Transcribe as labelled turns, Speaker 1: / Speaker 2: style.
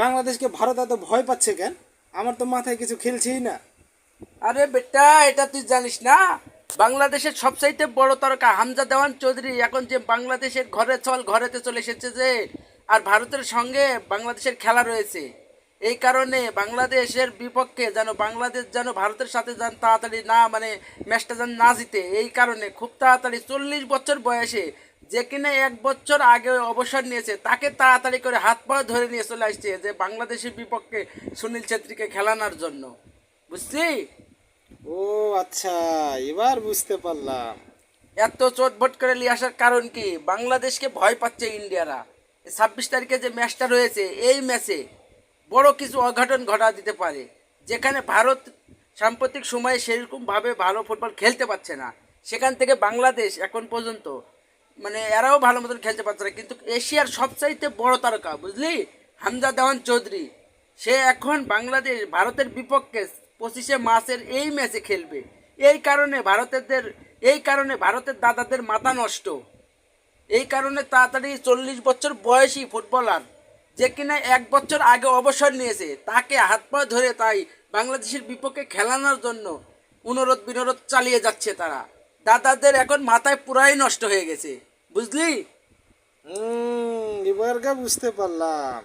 Speaker 1: বাংলাদেশকে ভারত এত ভয় পাচ্ছে কেন? আমার তো মাথায় কিছু খেলছেই না।
Speaker 2: আরে বেটা, এটা তুই জানিস না? বাংলাদেশের সবচাইতে বড় তারকা হামজা দেওয়ান চৌধুরী এখন যে বাংলাদেশের ঘরেতে চলে এসেছে যে, আর ভারতের সঙ্গে বাংলাদেশের খেলা রয়েছে। এই কারণে বাংলাদেশের বিপক্ষে বাংলাদেশ যেন ভারতের সাথে তাড়াতাড়ি না ম্যাচটা যেন না জিতে, এই কারণে খুব তাড়াতাড়ি 40 বছর বয়সে যে কিনা 1 বছর আগে অবসর নিয়েছে তাকে তাড়াতাড়ি করে হাত পা ধরে নিয়ে চলে আসছে যে বাংলাদেশের বিপক্ষে সুনীল ছেত্রীকে খেলানোর জন্য। বুঝলি?
Speaker 1: ও আচ্ছা, এবার বুঝতে পারলাম।
Speaker 2: এত চটবট করে নিয়ে আসার কারণ কি? বাংলাদেশকে ভয় পাচ্ছে ইন্ডিয়ারা। 26 তারিখে যে ম্যাচটা রয়েছে, এই ম্যাচে বড় কিছু অঘটন ঘটা দিতে পারে, যেখানে ভারত সাম্প্রতিক সময়ে সেরকমভাবে ভালো ফুটবল খেলতে পারছে না। সেখান থেকে বাংলাদেশ এখন পর্যন্ত এরাও ভালো মতন খেলতে পারছে না, কিন্তু এশিয়ার সবচাইতে বড় তারকা, বুঝলি, হামজা দেওয়ান চৌধুরী, সে এখন ভারতের বিপক্ষে 25 মার্চের এই ম্যাচে খেলবে। এই কারণে ভারতের দাদাদের মাথা নষ্ট। এই কারণে তাড়াতাড়ি 40 বছর বয়সী ফুটবলার যে কিনা 1 বছর আগে অবসর নিয়েছে তাকে হাত পা ধরে তাই বাংলাদেশের বিপক্ষে খেলানোর জন্য অনুরোধ বিনোরোধ চালিয়ে যাচ্ছে তারা। দাদাদের এখন মাথায় পুরাই নষ্ট হয়ে গেছে, বুঝলি?
Speaker 1: এবার বুঝতে পারলাম।